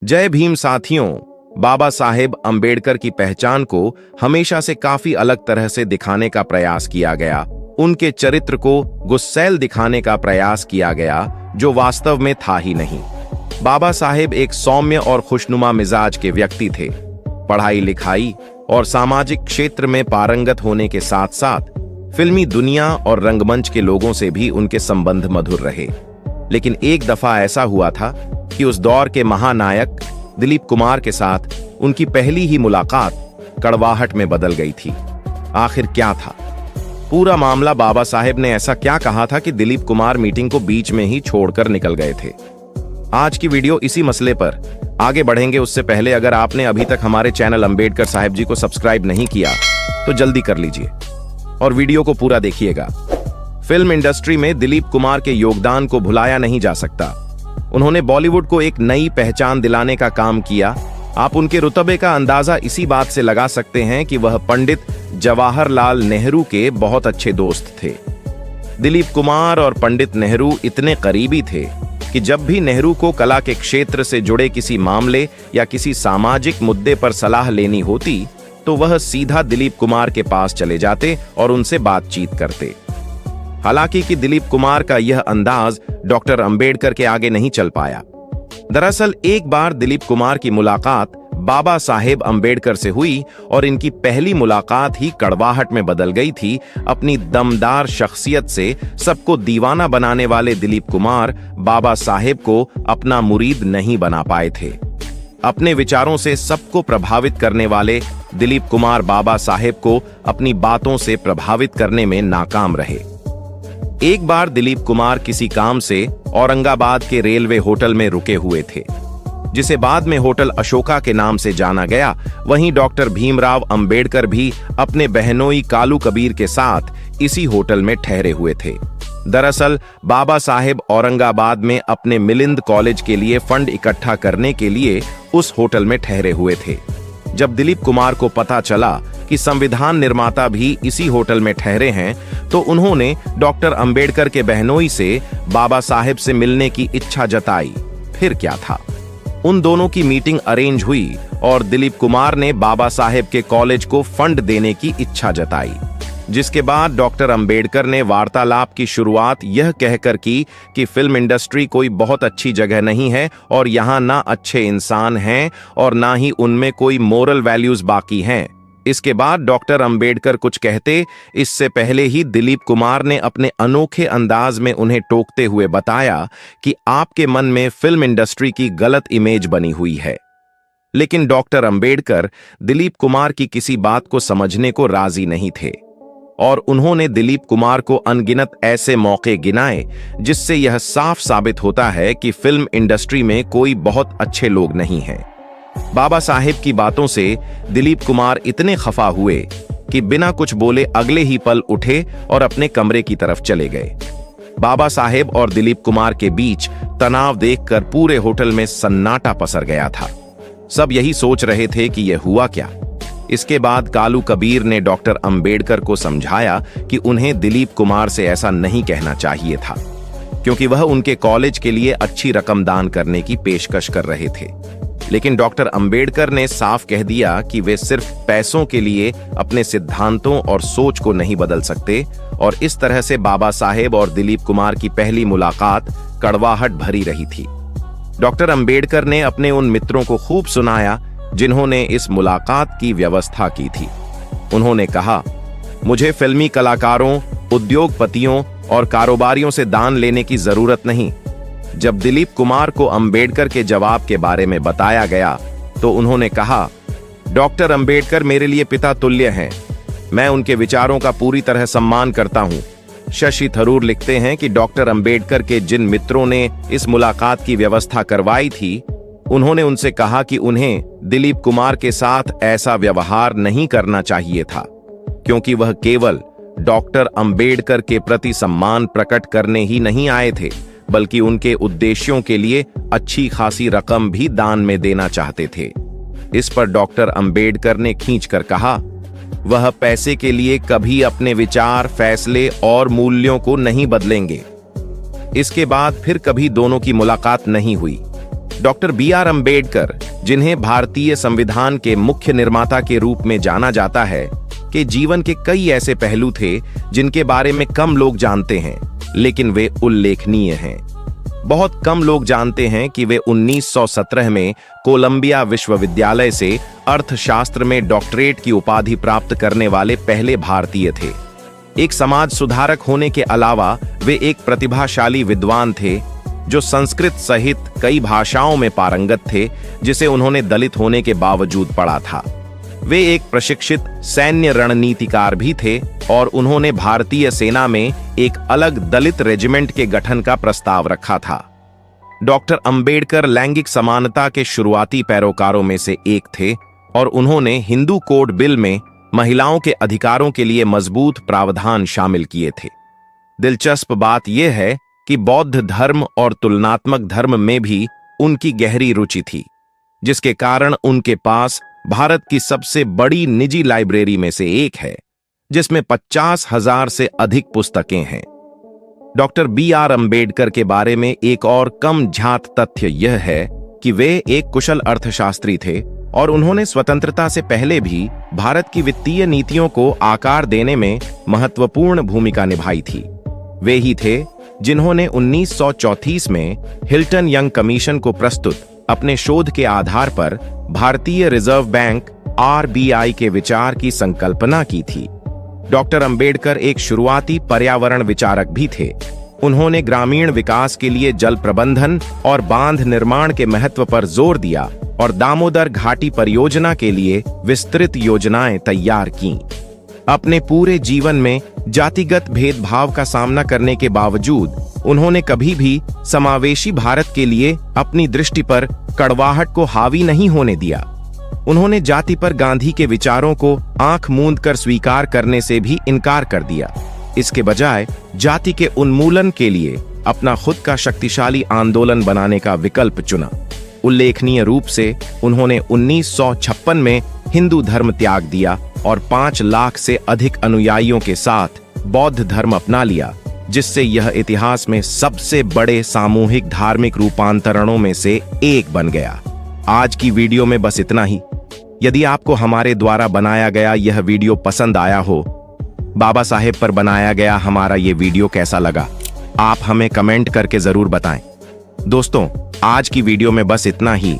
जय भीम साथियों। बाबा साहेब अंबेडकर की पहचान को हमेशा से काफी अलग तरह से दिखाने का प्रयास किया गया। उनके चरित्र को गुस्सैल दिखाने का प्रयास किया गया, जो वास्तव में था ही नहीं। बाबा साहेब एक सौम्य और खुशनुमा मिजाज के व्यक्ति थे। पढ़ाई लिखाई और सामाजिक क्षेत्र में पारंगत होने के साथ साथ फिल्मी दुनिया और रंगमंच के लोगों से भी उनके संबंध मधुर रहे। लेकिन एक दफा ऐसा हुआ था कि उस दौर के महानायक दिलीप कुमार के साथ उनकी पहली ही मुलाकात कड़वाहट में बदल गई थी। आखिर क्या था पूरा मामला? बाबा साहेब ने ऐसा क्या कहा था कि दिलीप कुमार मीटिंग को बीच में ही छोड़कर निकल गए थे? आज की वीडियो इसी मसले पर। आगे बढ़ेंगे उससे पहले अगर आपने अभी तक हमारे चैनल अंबेडकर साहेब जी को सब्सक्राइब नहीं किया तो जल्दी कर लीजिए और वीडियो को पूरा देखिएगा। फिल्म इंडस्ट्री में दिलीप कुमार के योगदान को भुलाया नहीं जा सकता। उन्होंने बॉलीवुड को एक नई पहचान दिलाने का काम किया। आप उनके रुतबे का अंदाजा इसी बात से लगा सकते हैं कि वह पंडित जवाहरलाल नेहरू के बहुत अच्छे दोस्त थे। दिलीप कुमार और पंडित नेहरू इतने करीबी थे कि जब भी नेहरू को कला के क्षेत्र से जुड़े किसी मामले या किसी सामाजिक मुद्दे पर सलाह लेनी होती तो वह सीधा दिलीप कुमार के पास चले जाते और उनसे बातचीत करते। हालांकि कि दिलीप कुमार का यह अंदाज डॉक्टर अंबेडकर के आगे नहीं चल पाया। दरअसल एक बार दिलीप कुमार की मुलाकात बाबा साहेब अंबेडकर से हुई और इनकी पहली मुलाकात ही कड़वाहट में बदल गई थी। अपनी दमदार शख्सियत से सबको दीवाना बनाने वाले दिलीप कुमार बाबा साहेब को अपना मुरीद नहीं बना पाए थे। अपने विचारों से सबको प्रभावित करने वाले दिलीप कुमार बाबा साहेब को अपनी बातों से प्रभावित करने में नाकाम रहे। एक बार दिलीप कुमार किसी काम से औरंगाबाद के रेलवे होटल में रुके हुए थे, जिसे बाद में होटल अशोका के नाम से जाना गया। वहीं डॉक्टर भीमराव अंबेडकर भी अपने बहनोई कालू कबीर के साथ इसी होटल में ठहरे हुए थे। दरअसल बाबा साहेब औरंगाबाद में अपने मिलिंद कॉलेज के लिए फंड इकट्ठा करने के लिए उस होटल में ठहरे हुए थे। जब दिलीप कुमार को पता चला कि संविधान निर्माता भी इसी होटल में ठहरे हैं तो उन्होंने डॉक्टर अंबेडकर के बहनोई से बाबा साहेब से मिलने की इच्छा जताई। फिर क्या था, उन दोनों की मीटिंग अरेंज हुई और दिलीप कुमार ने बाबा साहेब के कॉलेज को फंड देने की इच्छा जताई, जिसके बाद डॉक्टर अंबेडकर ने वार्तालाप की शुरुआत यह कहकर की कि फिल्म इंडस्ट्री कोई बहुत अच्छी जगह नहीं है और यहाँ ना अच्छे इंसान हैं और ना ही उनमें कोई मोरल वैल्यूज बाकी हैं। इसके बाद डॉक्टर अंबेडकर कुछ कहते इससे पहले ही दिलीप कुमार ने अपने अनोखे अंदाज में उन्हें टोकते हुए बताया कि आपके मन में फिल्म इंडस्ट्री की गलत इमेज बनी हुई है। लेकिन डॉक्टर अंबेडकर दिलीप कुमार की किसी बात को समझने को राजी नहीं थे और उन्होंने दिलीप कुमार को अनगिनत ऐसे मौके गिनाए जिससे यह साफ साबित होता है कि फिल्म इंडस्ट्री में कोई बहुत अच्छे लोग नहीं हैं। बाबा साहेब की बातों से दिलीप कुमार इतने खफा हुए कि बिना कुछ बोले अगले ही पल उठे और अपने कमरे की तरफ चले गए। बाबा साहेब और दिलीप कुमार के बीच तनाव देखकर पूरे होटल में सन्नाटा पसर गया था। सब यही सोच रहे थे कि यह हुआ क्या। इसके बाद कालू कबीर ने डॉक्टर अंबेडकर को समझाया कि उन्हें दिलीप कुमार से ऐसा नहीं कहना चाहिए था, क्योंकि वह उनके कॉलेज के लिए अच्छी रकम दान करने की पेशकश कर रहे थे। लेकिन डॉक्टर अंबेडकर ने साफ कह दिया कि वे सिर्फ पैसों के लिए अपने सिद्धांतों और सोच को नहीं बदल सकते और इस तरह से बाबा साहेब और दिलीप कुमार की पहली मुलाकात कड़वाहट भरी रही थी। डॉक्टर अंबेडकर ने अपने उन मित्रों को खूब सुनाया जिन्होंने इस मुलाकात की व्यवस्था की थी। उन्होंने कहा, मुझे फिल्मी कलाकारों, उद्योगपतियों और कारोबारियों से दान लेने की जरूरत नहीं। जब दिलीप कुमार को अंबेडकर के जवाब के बारे में बताया गया तो उन्होंने कहा, डॉक्टर अंबेडकर मेरे लिए पिता तुल्य हैं। मैं उनके विचारों का पूरी तरह सम्मान करता हूं। शशि थरूर लिखते हैं कि डॉक्टर अंबेडकर के जिन मित्रों ने इस मुलाकात की व्यवस्था करवाई थी उन्होंने उनसे कहा कि उन्हें दिलीप कुमार के साथ ऐसा व्यवहार नहीं करना चाहिए था, क्योंकि वह केवल डॉक्टर अंबेडकर के प्रति सम्मान प्रकट करने ही नहीं आए थे बल्कि उनके उद्देश्यों के लिए अच्छी खासी रकम भी दान में देना चाहते थे। इस पर डॉक्टर अंबेडकर ने खींचकर कहा, वह पैसे के लिए कभी अपने विचार, फैसले और मूल्यों को नहीं बदलेंगे। इसके बाद फिर कभी दोनों की मुलाकात नहीं हुई। Doctor B R. अम्बेडकर, जिन्हें भारतीय संविधान के मुख्य निर्माता के रूप में जाना जाता है, के जीवन के कई ऐसे पहलू थे जिनके बारे में कम लोग जानते हैं, लेकिन वे उल्लेखनीय हैं। बहुत कम लोग जानते हैं कि वे 1917 में कोलंबिया विश्वविद्यालय से अर्थशास्त्र में डॉक्टरेट की उपाधि प्राप्त करने वाले पहले भारतीय थे। एक समाज सुधारक होने के अलावा वे एक प्रतिभाशाली विद्वान थे जो संस्कृत सहित कई भाषाओं में पारंगत थे, जिसे उन्होंने दलित होने के बावजूद पढ़ा था। वे एक प्रशिक्षित सैन्य रणनीतिकार भी थे और उन्होंने भारतीय सेना में एक अलग दलित रेजिमेंट के गठन का प्रस्ताव रखा था। डॉक्टर अंबेडकर लैंगिक समानता के शुरुआती पैरोकारों में से एक थे और उन्होंने हिंदू कोड बिल में महिलाओं के अधिकारों के लिए मजबूत प्रावधान शामिल किए थे। दिलचस्प बात यह है कि बौद्ध धर्म और तुलनात्मक धर्म में भी उनकी गहरी रुचि थी, जिसके कारण उनके पास भारत की सबसे बड़ी निजी लाइब्रेरी में से एक है, जिसमें 50,000 से अधिक पुस्तकें हैं। Doctor B R. अम्बेडकर के बारे में एक और कम झात तथ्य यह है कि वे एक कुशल अर्थशास्त्री थे और उन्होंने स्वतंत्रता से पहले भी भारत की वित्तीय नीतियों को आकार देने में महत्वपूर्ण भूमिका निभाई थी। वे ही थे जिन्होंने 1934 में हिल्टन यंग कमीशन को प्रस्तुत अपने शोध के आधार पर भारतीय रिजर्व बैंक (आरबीआई) के विचार की संकल्पना की थी। डॉक्टर अंबेडकर एक शुरुआती पर्यावरण विचारक भी थे। उन्होंने ग्रामीण विकास के लिए जल प्रबंधन और बांध निर्माण के महत्व पर जोर दिया और दामोदर घाटी परियोजना के लिए विस्तृत योजनाएं तैयार कीं। अपने पूरे जीवन में जातिगत भेदभाव का सामना करने के बावजूद उन्होंने कभी भी समावेशी भारत के लिए अपनी दृष्टि पर कड़वाहट को हावी नहीं होने दिया। उन्होंने जाति पर गांधी के विचारों को आंख मूंद कर स्वीकार करने से भी इनकार कर दिया। इसके बजाय जाति के उन्मूलन के लिए अपना खुद का शक्तिशाली आंदोलन बनाने का विकल्प चुना। उल्लेखनीय रूप से उन्होंने 1956 में हिंदू धर्म त्याग दिया और 5 लाख से अधिक अनुयायियों के साथ बौद्ध धर्म अपना लिया, जिससे यह इतिहास में सबसे बड़े सामूहिक धार्मिक रूपांतरणों में से एक बन गया। आज की वीडियो में बस इतना ही। यदि आपको हमारे द्वारा बनाया गया यह वीडियो पसंद आया हो, बाबा साहेब पर बनाया गया हमारा ये वीडियो कैसा लगा, आप हमें कमेंट करके जरूर बताएं। दोस्तों, आज की वीडियो में बस इतना ही।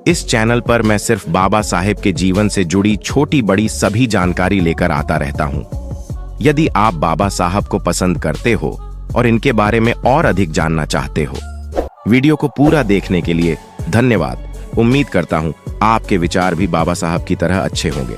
इस चैनल पर मैं सिर्फ बाबा साहेब के जीवन से जुड़ी छोटी बड़ी सभी जानकारी लेकर आता रहता हूं। यदि आप बाबा साहब को पसंद करते हो और इनके बारे में और अधिक जानना चाहते हो, वीडियो को पूरा देखने के लिए धन्यवाद। उम्मीद करता हूं आपके विचार भी बाबा साहब की तरह अच्छे होंगे।